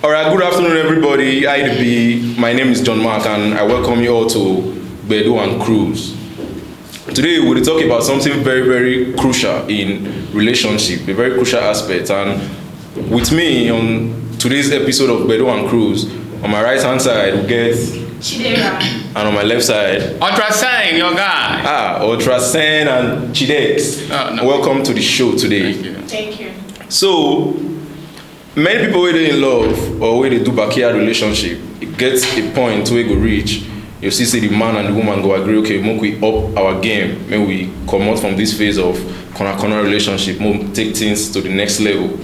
All right, good afternoon, everybody. IDB. My name is John Mark, and I welcome you all to Gbedu Cruise. Today, we'll talk about something very, very crucial in relationship, a very crucial aspect. And with me on today's episode of Gbedu Cruise, on my right-hand side, we get Chidera. And on my left side, Ultrasign, your guy. Ultrasign and Chidex. No. Welcome to the show today. Thank you. So, many people when they in love or when they do backyard relationship, it gets a point where go reach. You see, the man and the woman go agree, okay, make we up our game, may we come out from this phase of corner relationship, more take things to the next level.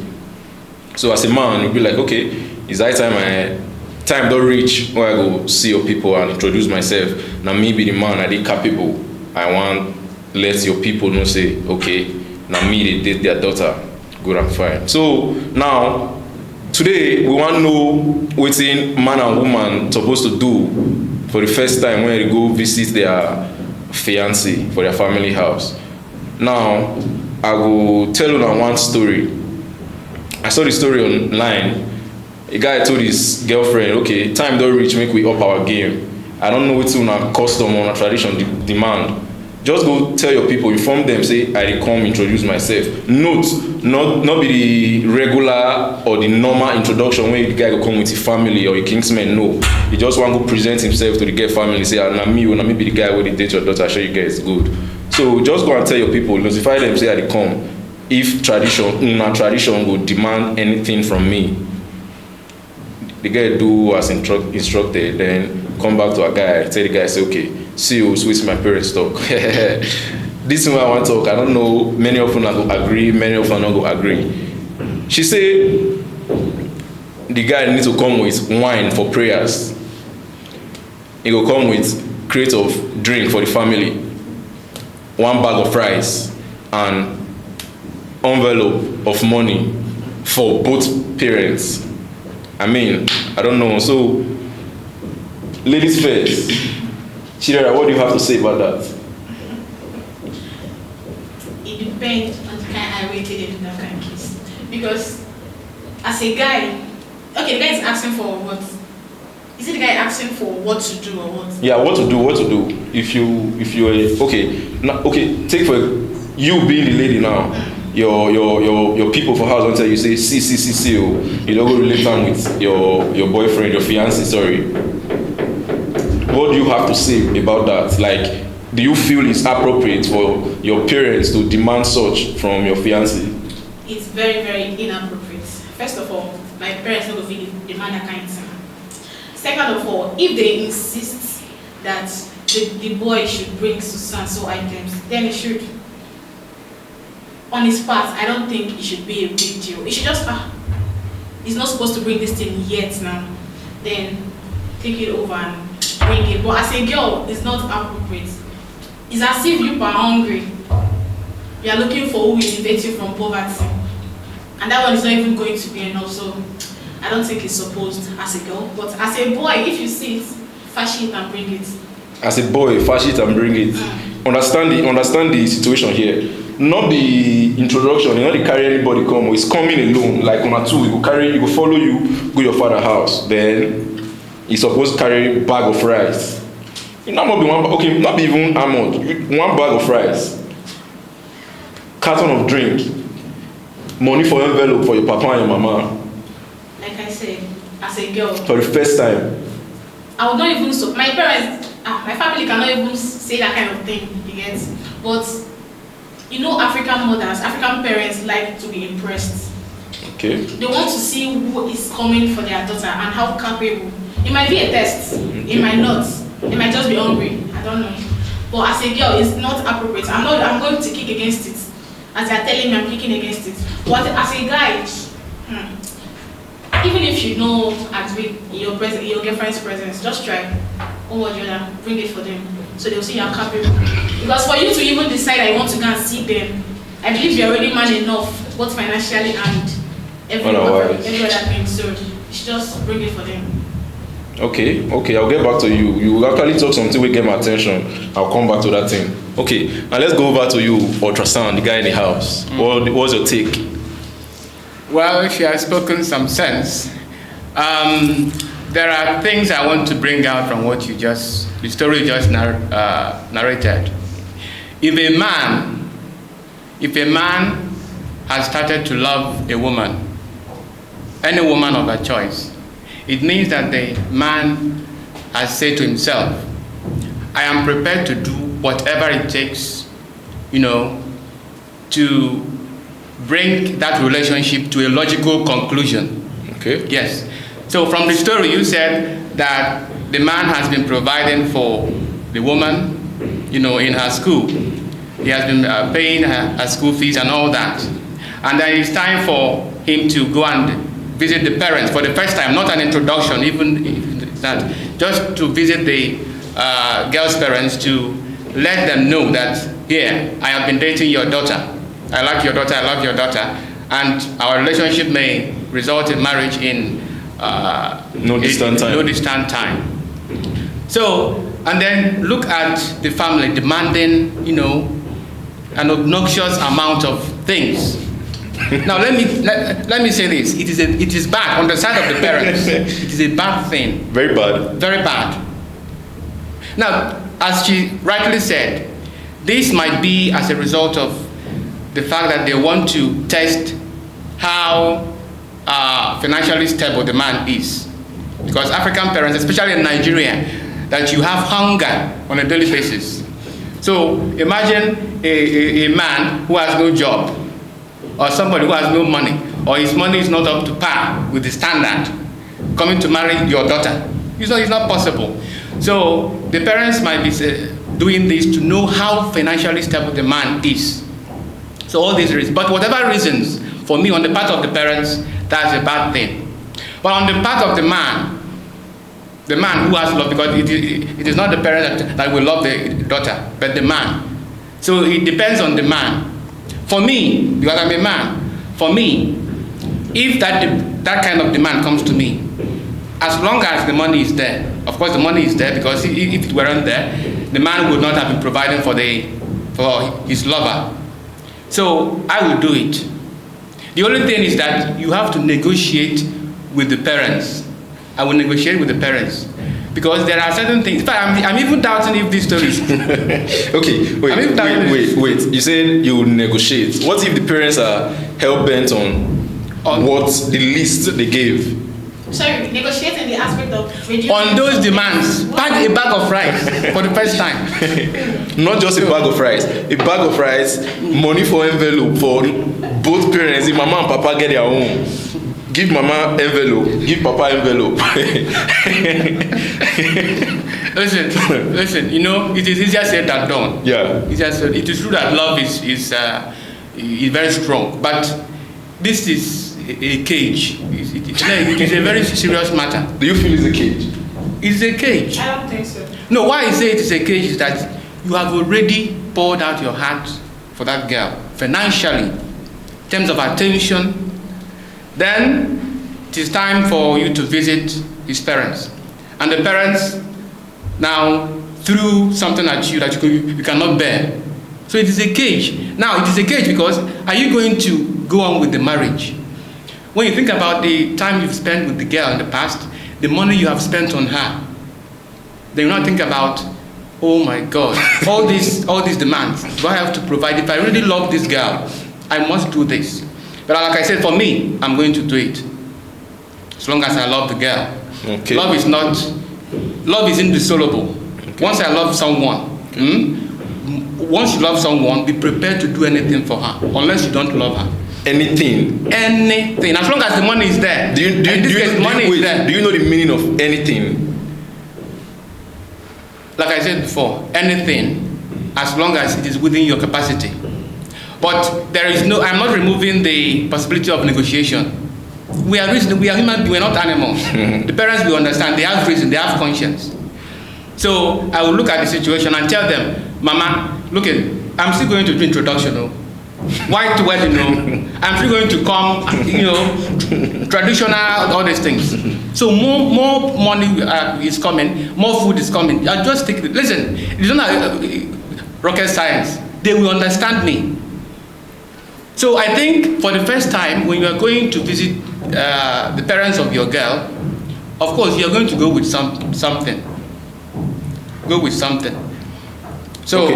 So as a man, you'll be like, okay, it's high time don't reach where I go see your people and introduce myself. Now me be the man, I dey capable. I want let your people know say, okay, now me they date their daughter. Good and fine. So now today we want to know what man and woman supposed to do for the first time when they go visit their fiancé for their family house. Now I will tell you one story. I saw the story online. A guy told his girlfriend, okay, time don't reach, make we up our game. I don't know what's una custom or tradition demand. Just go tell your people, inform them, say, I dey come introduce myself. Note, not be the regular or the normal introduction where the guy go come with his family or a kingsman, no. He just want to present himself to the girl family, say, na me be the guy where they date your daughter, show you guys good. So just go and tell your people, notify them, say, I dey come. If tradition will demand anything from me, the guy do as instructed, then come back to a guy, tell the guy, say, okay, see you, switch my parents talk. This is what I want to talk. I don't know, many of them are going to agree, many of them are not going to agree. She said the guy needs to come with wine for prayers. He will come with crate of drink for the family, one bag of rice, and envelope of money for both parents. I mean, I don't know. So, ladies first. Chidera, what do you have to say about that? It depends on the kind of irritated in that kind of case. Because as a guy, okay, the guy is asking for what? Is it the guy asking for what to do or what? Yeah, what to do. If you okay, take for you being the lady now. Your people for house don't tell you, say see you don't go relate time with your boyfriend, your fiancé, sorry. What do you have to say about that? Like, do you feel it's appropriate for your parents to demand such from your fiancé? It's very, very inappropriate. First of all, my parents don't really demand that kind of thing. Second of all, if they insist that the boy should bring so items, then it should. On his part, I don't think it should be a big deal. It should just, he's not supposed to bring this thing yet now. Then take it over and bring it. But as a girl, it's not appropriate. It's as if you are hungry. You are looking for who will elevate you from poverty. And that one is not even going to be enough. So I don't think it's supposed as a girl. But as a boy, if you see it, fash it and bring it. As a boy, fash it and bring it. Understand the situation here. Not the introduction, you not the carry anybody come. It's coming alone. Like on a two, he will follow you, go to your father's house. Then he's supposed to carry a bag of rice. It not be one, okay, not be even amount. One bag of rice, carton of drink, money for envelope for your papa and your mama. Like I said, as a girl, for the first time, I would not even so. My parents, my family cannot even say that kind of thing. You get, but. You know, African mothers, African parents like to be impressed. Okay. They want to see who is coming for their daughter and how capable. It might be a test. It might not. It might just be hungry. I don't know. But as a girl, it's not appropriate. I'm going to kick against it. As they're telling me, I'm kicking against it. But as a guy, even if you know agree in your girlfriend's presence, just try. Or the other, bring it for them. So they'll see you're capable. Because for you to even decide that you want to go and see them, I believe you're already man enough, both financially and every other thing. So you should just bring it for them. Okay, I'll get back to you. You actually talk something will get my attention. I'll come back to that thing. Okay, now let's go over to you, Ultrasound, the guy in the house. What's your take? Well, if you have spoken some sense, There are things I want to bring out from what the story you just narrated. If a man has started to love a woman, any woman of her choice, it means that the man has said to himself, I am prepared to do whatever it takes, to bring that relationship to a logical conclusion. Okay. Yes. So from the story, you said that the man has been providing for the woman, in her school. He has been paying her school fees and all that. And then it's time for him to go and visit the parents for the first time, not an introduction, even that, just to visit the girl's parents to let them know that, here, I have been dating your daughter. I like your daughter, I love your daughter. And our relationship may result in marriage in no distant time. So, and then look at the family demanding, an obnoxious amount of things. Now let me say this: it is bad on the side of the parents. It is a bad thing. Very bad. Very bad. Now, as she rightly said, this might be as a result of the fact that they want to test how financially stable the man is. Because African parents, especially in Nigeria, that you have hunger on a daily basis. So imagine a man who has no job, or somebody who has no money, or his money is not up to par with the standard, coming to marry your daughter. It's not possible. So the parents might be doing this to know how financially stable the man is. So all these reasons, but whatever reasons, for me, on the part of the parents, that's a bad thing. But on the part of the man who has love, because it is not the parent that will love the daughter, but the man. So it depends on the man. For me, because I'm a man, for me, if that kind of demand comes to me, as long as the money is there, of course the money is there, because if it weren't there, the man would not have been providing for his lover. So I will do it. The only thing is that you have to negotiate with the parents. I will negotiate with the parents, because there are certain things. In fact, I'm even doubting if this story is okay, wait. You said you will negotiate. What if the parents are hell-bent on what the list they gave? Sorry, negotiating the aspect of reducing on those demands. Pack a bag of rice for the first time. Not just a bag of rice. A bag of rice, money for envelope for both parents. If mama and papa get their own, give mama envelope, give papa envelope. Listen. It is easier said than done. Yeah. It is true that love is very strong, but this is a cage. It is a very serious matter. Do you feel it's a cage? It's a cage. I don't think so. No, why I say it is a cage is that you have already poured out your heart for that girl financially, in terms of attention. Then it is time for you to visit his parents, and the parents now threw something at you that you cannot bear. So it is a cage. Now it is a cage because are you going to go on with the marriage? When you think about the time you've spent with the girl in the past, the money you have spent on her, then you not think about, oh my God, all these demands. Do I have to provide? If I really love this girl, I must do this. But like I said, for me, I'm going to do it. As long as I love the girl. Okay. Love is indissoluble. Okay. Once I love someone, once you love someone, be prepared to do anything for her, unless you don't love her. Anything. As long as the money is there. Do you know the meaning of anything? Like I said before, anything, as long as it is within your capacity. But I'm not removing the possibility of negotiation. We are human beings, we are not animals. The parents will understand, they have reason, they have conscience. So I will look at the situation and tell them, Mama, look I'm still going to do introduction. White wedding, I'm still going to come, traditional, all these things. So more money is coming, more food is coming. I just take it. Listen, it's not rocket science. They will understand me. So I think for the first time, when you are going to visit the parents of your girl, of course you're going to go with something. Go with something. So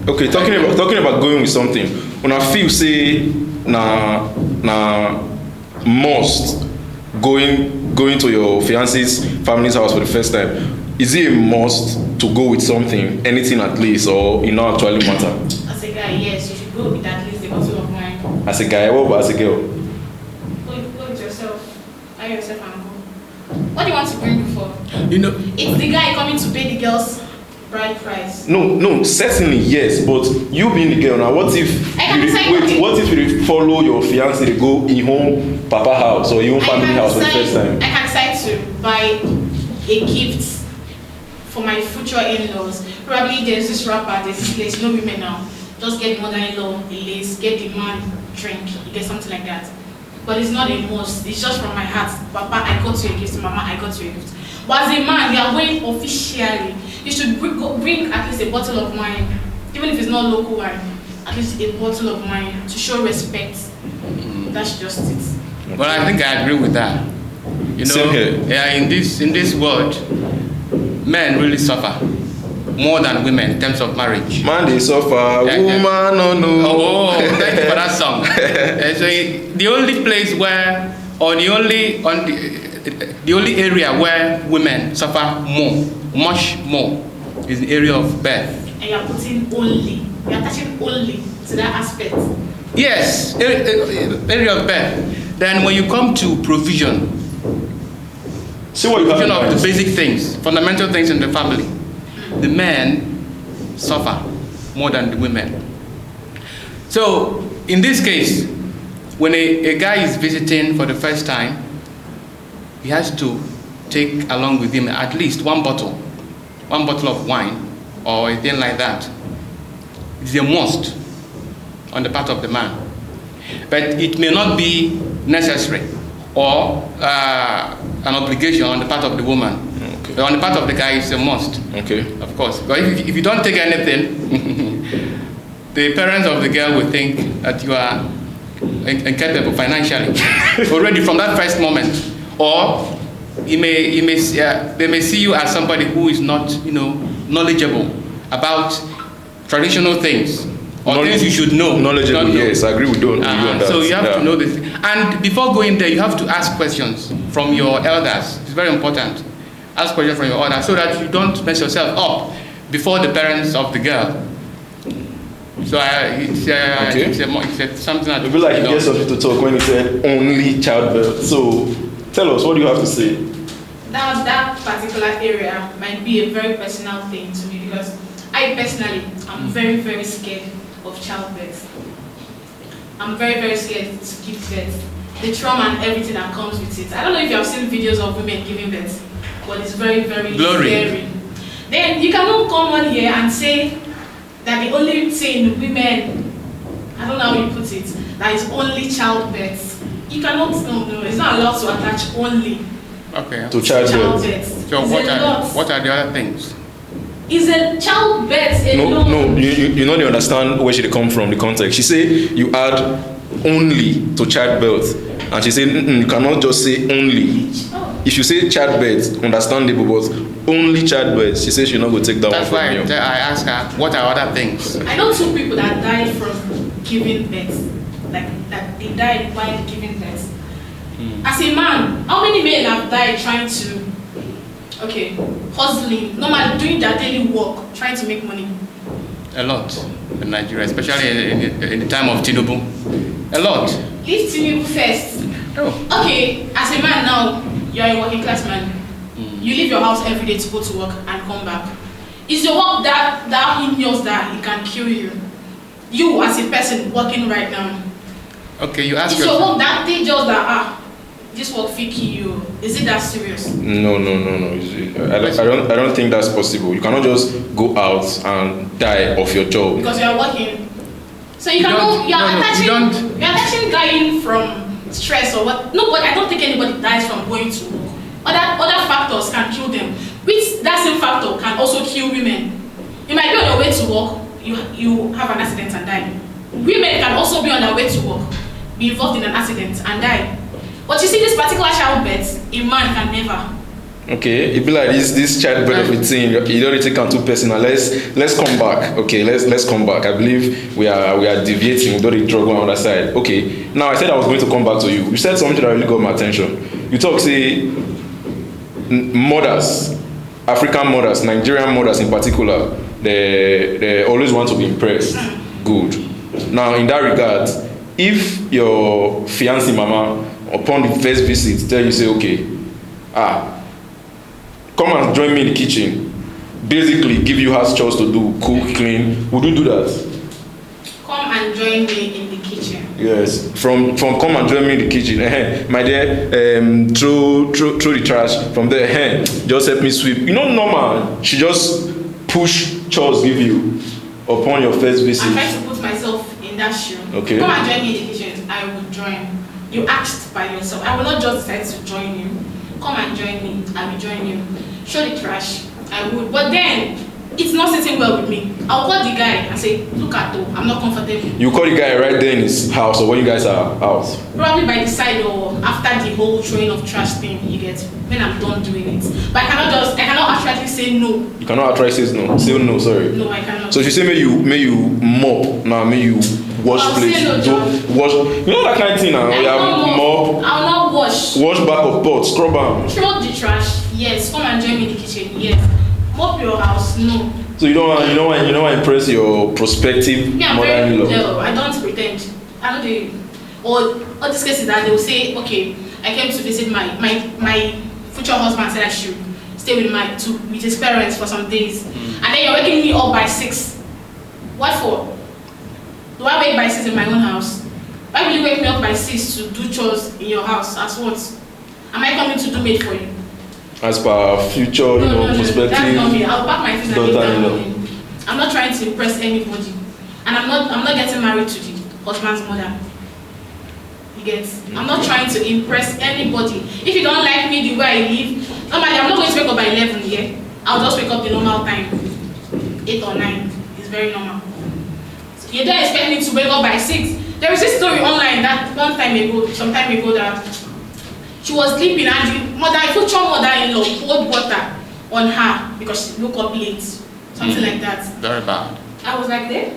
okay. Talking about going with something. When I feel say na must going to your fiance's family's house for the first time, is it a must to go with something, anything at least, or it not actually matter? As a guy, yes, you should go with at least a bottle of wine. As a guy, what about as a girl? Go with yourself. Buy yourself and go. What do you want to bring before? it's the guy coming to pay the girl's bride price. No, certainly yes, but you being the girl now, what if you follow your fiance to go in home papa house or your family house for the first time? I can decide to buy a gift for my future in-laws. Probably there's this rapper, there's this place, no women now. Just get the mother-in-law a lace, get the man drink, you get something like that. But it's not a must, it's just from my heart. Papa, I got you a gift, Mama, I got you a gift. But as a man, you are going officially. You should bring at least a bottle of wine, even if it's not local wine, at least a bottle of wine to show respect. That's just it. Well, I think I agree with that. Same here. Yeah, in this world, men really suffer more than women in terms of marriage. Man, they suffer. Woman, no. Oh, thank you for that song. So the only place where, or the only area where women suffer much more, is the area of birth. And you are putting only, you are touching only to that aspect. Yes, area of birth. Then when you come to provision, provision of the basic things, fundamental things in the family, the men suffer more than the women. So in this case, when a guy is visiting for the first time, he has to take along with him at least one bottle of wine or a thing like that. It's a must on the part of the man. But it may not be necessary or an obligation on the part of the woman. Okay. But on the part of the guy, it's a must. Okay. Of course. But if you don't take anything, the parents of the girl will think that you are incapable financially already from that first moment. Or they may see you as somebody who is not, knowledgeable about traditional things or things you should know. Knowledgeable, yes, I agree with you on that. So you have to know this. And before going there, you have to ask questions from your elders. It's very important. Ask questions from your elders so that you don't mess yourself up before the parents of the girl. So it's something that... It would be like you get something to talk when he said only childbirth. So tell us, what do you have to say? That particular area might be a very personal thing to me because I personally am very, very scared of childbirth. I'm very, very scared to give birth. The trauma and everything that comes with it. I don't know if you have seen videos of women giving birth, but it's very, very scary. Then you cannot come on here and say that the only thing women, I don't know how you put it, that is only childbirth. You cannot, no, it's not allowed to attach only to childbirth. So what are the other things? Is a childbirth alone? No, you don't understand where she come from, the context. She said you add only to childbirth, and she said you cannot just say only. If you say childbirth, understandable, but only childbirth, she says she's not going to take that one from you. That's why I ask her, what are other things? I know 2 people that died from giving birth. Like that they died while giving birth. As a man, how many men have died trying to, hustling, normal, doing their daily work, trying to make money? A lot in Nigeria, especially in the time of Tinubu. A lot. Leave Tinubu first. Oh. Okay, as a man now, you are a working class man. You leave your house every day to go to work and come back. Is your work that heinous that it can kill you? You as a person working right now. Okay, you ask yourself. Is your work that dangerous that this work will kill you? Is it that serious? No. I don't think that's possible. You cannot just go out and die of your job. Because you are working. So you are attaching dying from stress or what? No, but I don't think anybody dies from going to work. Other factors can kill them. Which that same factor can also kill women. You might be on your way to work, you have an accident and die. Women can also be on their way to work, be involved in an accident and die. But you see, this particular childbirth, a man can never. Okay, it be like this childbirth of a thing. You don't need to take on too personal. Let's come back. Okay, let's come back. I believe we are deviating. We don't need drug on the other side. Okay, now I said I was going to come back to you. You said something that really got my attention. You talk say mothers, African mothers, Nigerian mothers in particular, they always want to be impressed. Good. Now in that regard, if your fiancé mama upon the first visit tell you say okay, come and join me in the kitchen, basically give you house chores to do, cook, clean, would you do that? Come and join me in the kitchen. Yes, from come and join me in the kitchen, my dear, throw the trash from there, just help me sweep. You know, normal, she just push chores give you upon your first visit. I'm trying to put myself in that shoe. Okay. Come and join me in the kitchen, I will join. You asked by yourself. I will not just decide to join you. Come and join me, I will join you. Show the trash, I would. But then, it's not sitting well with me. I'll call the guy and say, look at though, I'm not comfortable. You call the guy right there in his house or when you guys are out? Probably by the side or after the whole throwing of trash thing, you get, when I'm done doing it. But I cannot actually say no. You cannot outright say no. Say no, sorry. No, I cannot. So if you say may you mop, now may you wash I'll plates, say no, John. wash. You know that kind of thing now. I You have will mop, I'll not wash. wash back of pots, scrub them. Throw the trash, yes. Come and join me in the kitchen, yes. Mop your house, no. So you don't want to impress your prospective Me, I'm very mother-in-law. no, I don't pretend. I know they or all these cases that they will say, okay, I came to visit my future husband said I should stay with his parents for some days. And then you're waking me up by 6. What for? Do I wake by 6 in my own house? Why will you wake me up by 6 to do chores in your house? As what? Am I coming to do maid for you? As per future, prospective. That's not me. I'll pack my things and leave that daughter-in-law. morning. I'm not trying to impress anybody. And I'm not getting married to the husband's mother. You get? I'm not trying to impress anybody. If you don't like me the way I live, normally I'm not going to wake up by 11, yeah? I'll just wake up the normal time. 8 or 9. It's very normal. So you don't expect me to wake up by 6. There is this story online that some time ago that she was sleeping and the future mother-in-law poured water on her because she woke up late. Something like that. Very bad. I was like, there?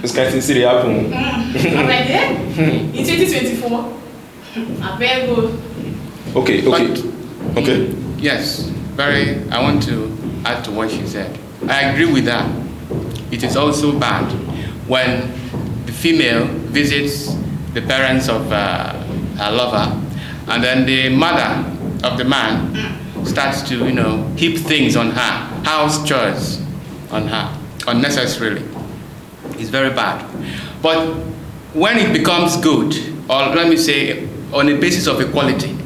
This kind of thing still happen. I'm like, there? In 2024? I better go. Okay. Yes, I want to add to what she said. I agree with that. It is also bad when the female visits the parents of her lover, and then the mother of the man starts to, heap things on her, house chores on her, unnecessarily. It's very bad. But when it becomes good, or let me say, on a basis of equality,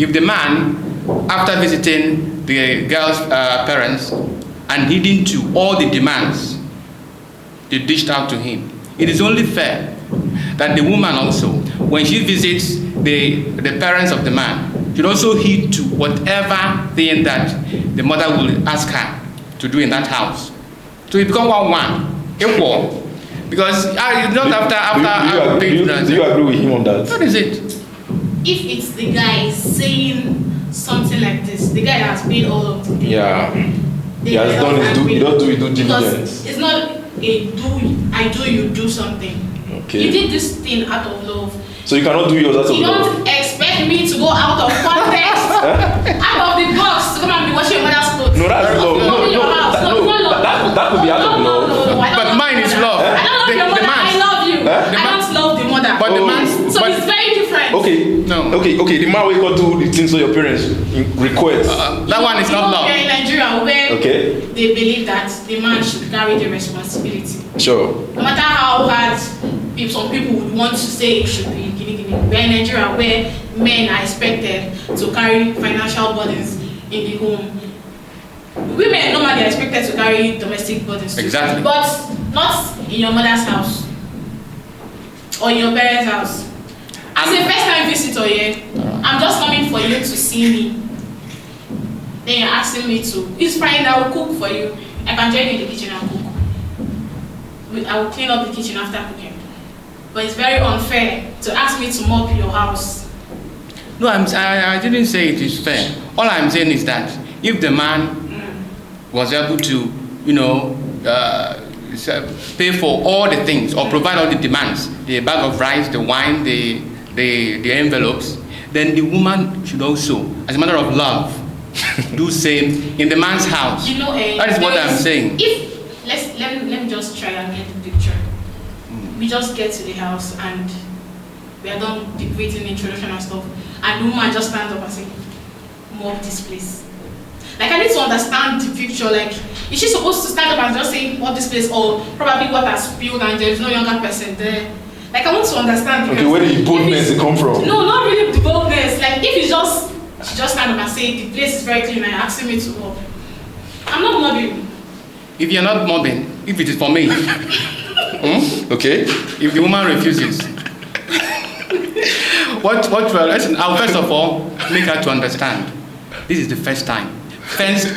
if the man, after visiting the girl's parents and heeding to all the demands they dished out to him, it is only fair that the woman also, when she visits the parents of the man, should also heed to whatever thing that the mother will ask her to do in that house. So it becomes one, equal. Because not after do you agree with him on that? What is it? If it's the guy saying something like this, the guy that has paid all of the things. Yeah. He has done his due diligence. Because it's not I do, you do something. Okay. You did this thing out of love. So you cannot do yours out of You love. don't expect me to go out of context, out of the box, to come and be washing your mother's clothes. No, that's love. That could be out of love. No, But mine is love. I don't love your mother. I love you. I don't love the mother. But the man's... So it's very different. Okay. No. Okay. The man will go do the things so your parents request. That one is not love. We're in Nigeria where Okay. they believe that the man should carry the responsibility. Sure. No matter how hard some people would want to say it should be. We're in Nigeria where men are expected to carry financial burdens in the home. Women normally are expected to carry domestic burdens too. Exactly. But not in your mother's house or in your parents' house. As a first time visitor here, I'm just coming for you to see me. Then you're asking me to. It's fine, I will cook for you. I can join you in the kitchen and cook. I will clean up the kitchen after cooking. but it's very unfair to ask me to mop your house. No, I didn't say it is fair. All I'm saying is that if the man was able to, pay for all the things or provide all the demands, the bag of rice, the wine, the envelopes, then the woman should also, as a matter of love, do same in the man's house. That is what I'm saying. Let me just try and get the picture. We just get to the house and we are done debating the introduction and stuff, and the woman just stands up and say, mop this place. Like, I need to understand the picture. Like, is she supposed to stand up and just say mop this place, or probably what has spilled and there's no younger person there? Like, I want to understand. Okay, where did the boldness come from? No, not really the boldness. Like, if it's just she just stand up and say the place is very clean and asking me to mop, I'm not mopping. If you're not mobbing, if it is for me, Okay. if the woman refuses, listen, I'll first of all make her to understand this is the first time. First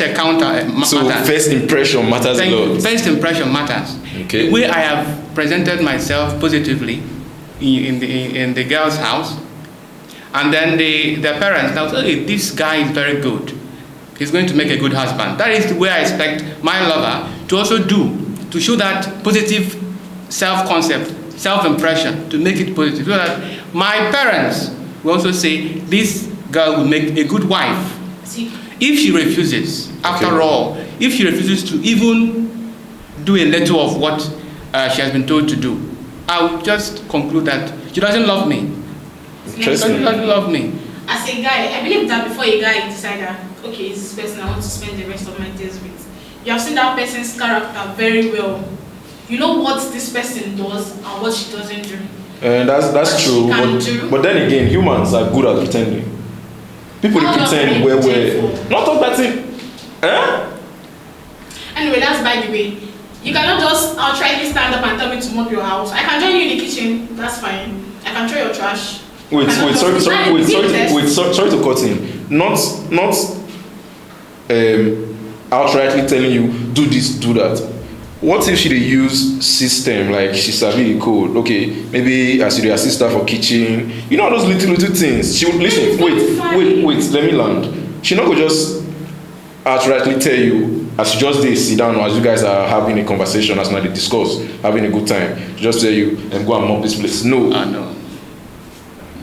encounter matters. So first impression matters a lot. First impression matters. Okay. The way I have presented myself positively in the girl's house, and then the parents now say, hey, this guy is very good. He's going to make a good husband. That is the way I expect my lover to also do, to show that positive self-concept, self-impression, to make it positive. So that my parents will also say, this girl will make a good wife. See? If she refuses, after all, if she refuses to even do a little of what she has been told to do, I will just conclude that she doesn't love me. She doesn't love me. As a guy, I believe that before a guy decides that, okay, it's this person I want to spend the rest of my days with, you have seen that person's character very well. You know what this person does and what she doesn't do. That's true. But then again, humans are good at pretending. People pretend where not all pretending. Anyway, that's by the way. You cannot just outrightly stand up and tell me to mop your house. I can join you in the kitchen. That's fine. I can throw your trash. Sorry to cut in. Not outrightly telling you do this, do that. What if she dey use system, like she sabi the code? Okay, maybe as you dey assist her for kitchen, you know those little things. She would listen. Wait. Let me land. She not go just outrightly tell you as you just dey sit down or as you guys are having a conversation, as now they discuss, having a good time. She just tell you and go and mop this place. No. No.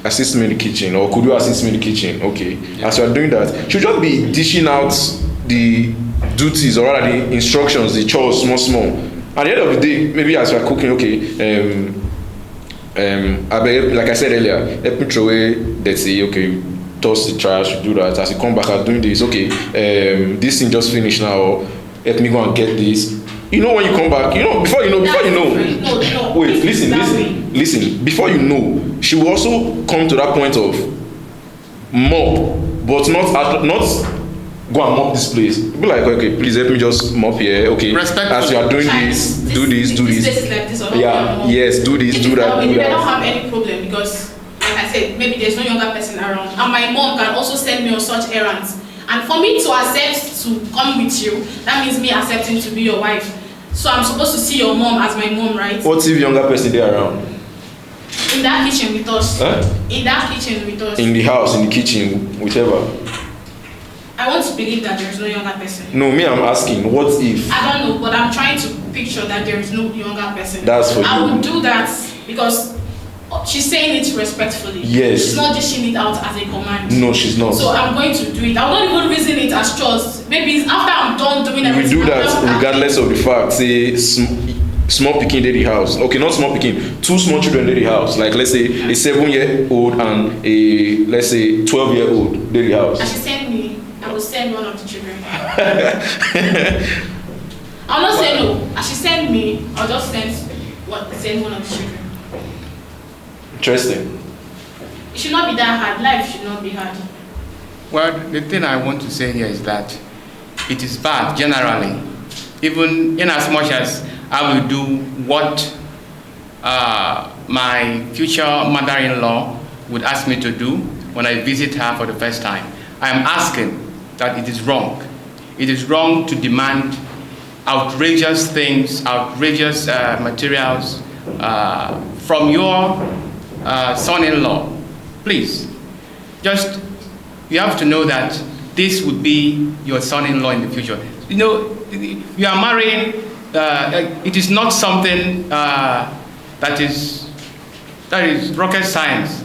Assist me in the kitchen, or could you assist me in the kitchen? Okay. Yeah. As you are doing that, she'll just be dishing out the duties, or rather the instructions, the chores, small. At the end of the day, maybe as you are cooking, okay, like I said earlier, help me throw away dirty, okay, toss the trash, do that. As you come back, I'm doing this, okay, this thing just finished now, or help me go and get this. You know when you come back, before you know. Wait, listen. Before you know, she will also come to that point of mop, but not go and mop this place. Be like, okay, please help me just mop here. Okay, as you are doing this, do this. Like this or yeah, yes, do this, do that. I don't have any problem because, like I said, maybe there's no younger person around, and my mom can also send me on such errands. And for me to accept to come with you, that means me accepting to be your wife. So I'm supposed to see your mom as my mom, right? What if younger person there around? In that kitchen with us. Huh? In that kitchen with us. In the house, in the kitchen, whichever. I want to believe that there is no younger person. No, me, I'm asking, what if? I don't know, but I'm trying to picture that there is no younger person. That's for you. I would do that because she's saying it respectfully. Yes. She's not dishing it out as a command. No, she's not. So I'm going to do it. I will not even reason it as chores. Maybe after I'm done doing everything. We do that regardless of the fact. Say small pikin dey the house. Okay, not small pikin. 2 small children dey the house. Like let's say a 7-year-old and a let's say 12-year-old dey the house. As she send me, I will send one of the children. I'll not say no. As she send me, I'll just send one of the children. Interesting. It should not be that hard. Life should not be hard. Well, the thing I want to say here is that it is bad generally, even in as much as I will do what my future mother-in-law would ask me to do when I visit her for the first time. I am asking that it is wrong. It is wrong to demand outrageous things, outrageous materials, from your son-in-law, please, just, you have to know that this would be your son-in-law in the future. You know, you are marrying, it is not something that is rocket science.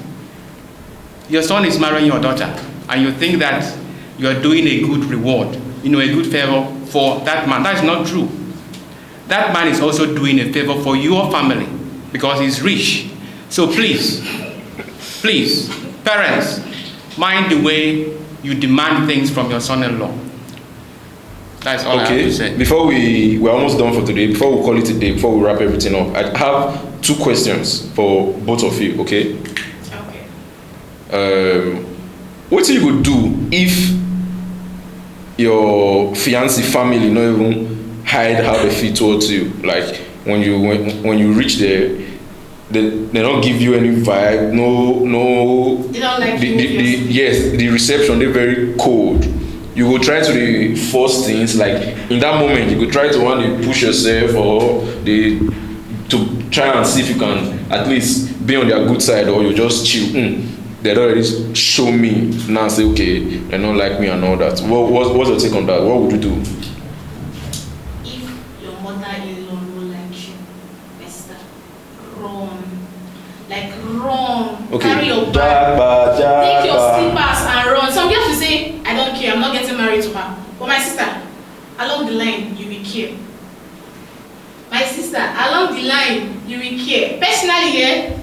Your son is marrying your daughter, and you think that you are doing a good reward, a good favor for that man. That is not true. That man is also doing a favor for your family because he's rich. So please, parents, mind the way you demand things from your son-in-law. That's all I have to say. Before we're almost done for today. Before we call it a day, before we wrap everything up, I have 2 questions for both of you. Okay. What you would do if your fiancé family not even hide how they feel towards you? Like when you reach there, they don't give you any vibe. No. They don't like you. Yes, the reception, they're very cold. You will try to force things, like in that moment you could try to want to push yourself or to try and see if you can at least be on their good side, or you just chill. They don't already show me now, say okay, they don't like me and all that. What's your take on that? What would you do? If your mother-in-law don't like you, Esther, run. Like run. Okay. Carry your bag. Take your slippers and run. Some girls will say, I don't care, I'm not getting married to her. But my sister, along the line, you will care. My sister, along the line, you will care. Personally,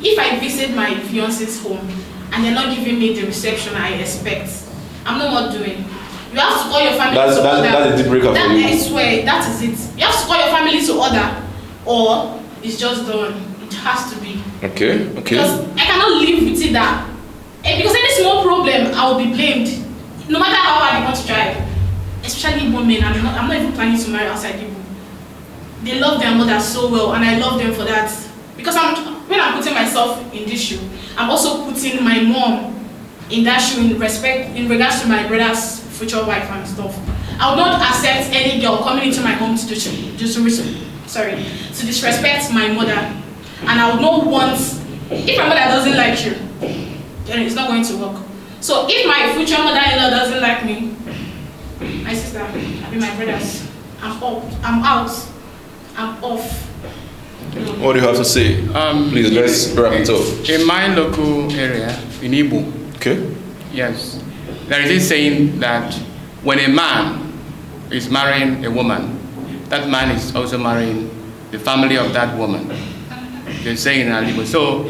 if I visit my fiance's home and they're not giving me the reception I expect, I'm not more doing. You have to call your family to order. That's a deal breaker for you. I swear, that is it. You have to call your family to order, or it's just done. It has to be. Okay. Because I cannot live with it that. Because any small problem, I will be blamed. No matter how hard they want to try. Especially women, I'm not even planning to marry outside people. They love their mother so well, and I love them for that. Because when I'm putting myself in this shoe, I'm also putting my mom in that shoe in regards to my brother's future wife and stuff. I would not accept any girl coming into my home to disrespect my mother. And I would not want, if my mother doesn't like you, then it's not going to work. So if my future mother-in-law doesn't like me, my sister, I mean my brothers, I'm out, I'm off. What do you have to say? Please, let's wrap it up. In my local area, in Igbo, okay. Yes, there is this saying that when a man is marrying a woman, that man is also marrying the family of that woman. They're saying in Igbo. So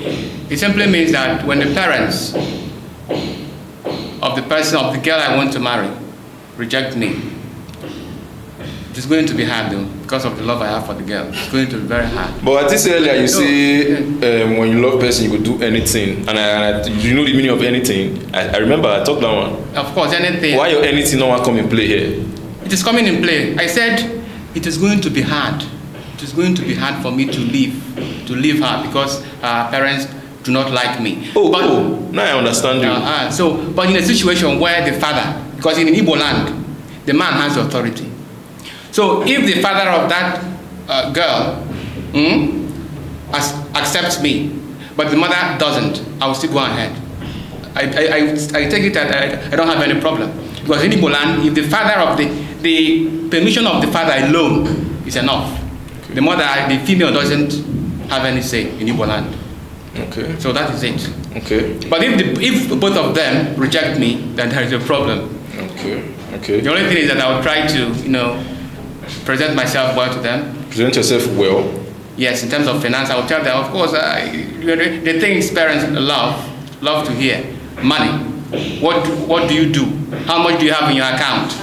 it simply means that when the parents of the girl I want to marry reject me, it's going to be hard though, because of the love I have for the girl. It's going to be very hard. But at this earlier, you say when you love a person, you could do anything. And you know the meaning of anything. I remember I talked that one. Of course, anything. Why your anything not come in play here? It is coming in play. I said it is going to be hard. It is going to be hard for me to leave her because her parents do not like me. Now I understand you. But in a situation where the father, because in Igbo land, the man has authority. So if the father of that girl accepts me, but the mother doesn't, I will still go ahead. I take it that I don't have any problem. Because in Igbo land, if the father of the permission of the father alone is enough, the mother, the female doesn't have any say in Igbo land. Okay. So that is it. Okay. But if both of them reject me, then there is a problem. Okay. The only thing is that I will try to, present myself well to them. Present yourself well? Yes, in terms of finance, I will tell them, of course, the things parents love to hear. Money. What do you do? How much do you have in your account?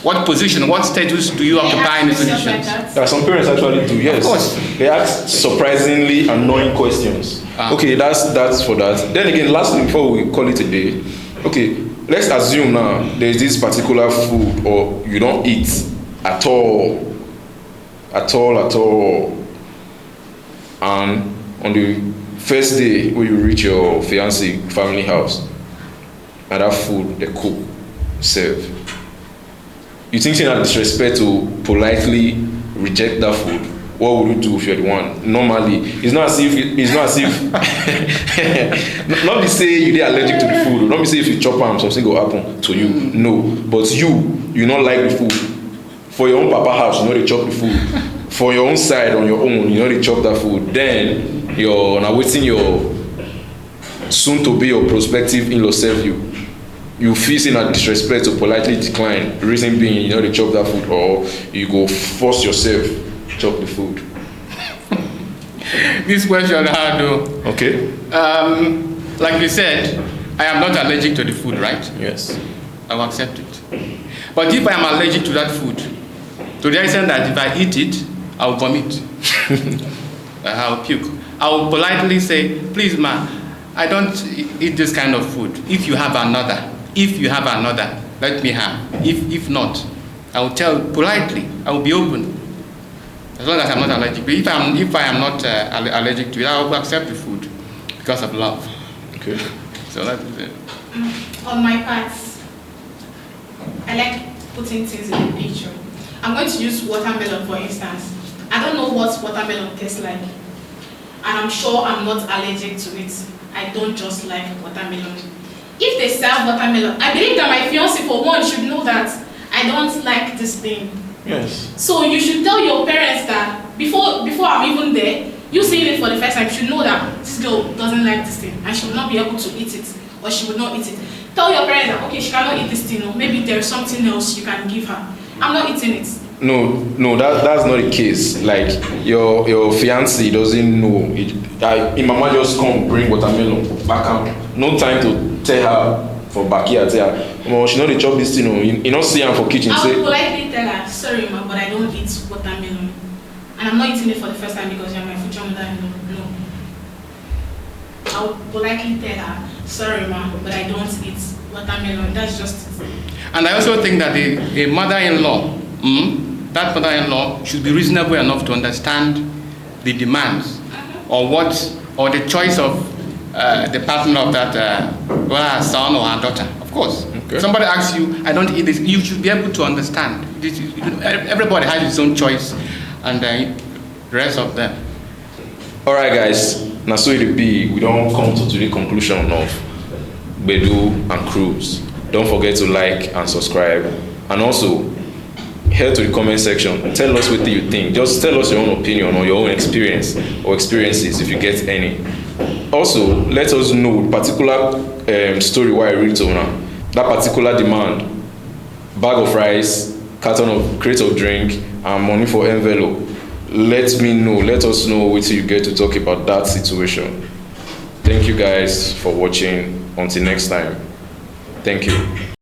What position, what status do you occupy in the position? There are some parents actually do, yes. Of course. They ask surprisingly annoying questions. Okay, that's for that. Then again, lastly, before we call it a day, okay, let's assume now there's this particular food or you don't eat at all. And on the first day when you reach your fiancé family house, and that food they cook, serve. You think it's not disrespect to politely reject that food what would you do if you're the one? Normally, it's not as if not be say you dey allergic to the food. Not be say if you chop am something go happen to you. No, but you not like the food. For your own papa house, you know they chop the food. For your own side, on your own, you know they chop that food. Then you're now waiting your soon to be or prospective in-law serve you. You feel in a disrespect to politely decline. Reason being, you know they chop that food, or you go force yourself chop the food. This question hard though. Okay. Like you said, I am not allergic to the food, right? Yes. I will accept it. But if I am allergic to that food, to the extent that if I eat it, I will vomit. I will puke. I will politely say, please ma, I don't eat this kind of food. If you have another, let me have. If not, I will tell politely, I will be open. As long as I'm not allergic. But if I am not allergic to it, I will accept the food because of love. Okay. So that is it. On my part, I like putting things in the picture. I'm going to use watermelon for instance. I don't know what watermelon tastes like, and I'm sure I'm not allergic to it. I don't just like watermelon. If they serve watermelon, I believe that my fiancé for one should know that I don't like this thing. Yes. So you should tell your parents that before I'm even there, you seeing it for the first time, you should know that this girl doesn't like this thing and she will not be able to eat it, or she will not eat it. Tell your parents that okay, she cannot eat this thing, or maybe there's something else you can give her. I'm not eating it. No, that's not the case. Like your fiancé doesn't know. Im mama just come bring watermelon back out. No time to tell her for backyard. Tell her, oh, she know they chop this thing. You not see her for kitchen. I Say, will politely tell her, sorry ma, but I don't eat watermelon, and I'm not eating it for the first time because you're my future mother-in-law. No. I will politely tell her, sorry ma, but I don't eat watermelon. That's just it. And I also think that a mother-in-law, that mother-in-law should be reasonable enough to understand the demands or the choice of the partner of that her son or her daughter. Of course, okay. Somebody asks you, I don't eat this, you should be able to understand. Everybody has his own choice, and the rest of them. all right, guys. Now so it be. We don't come to the conclusion of Gbedu and Cruise. Don't forget to like and subscribe, and also head to the comment section. Tell us what you think. Just tell us your own opinion or your own experience or experiences if you get any. Also, let us know the particular story why I read to now. That particular demand, bag of rice, crate of drink, and money for envelope. Let me know. Let us know what you get to talk about that situation. Thank you guys for watching. Until next time. Thank you.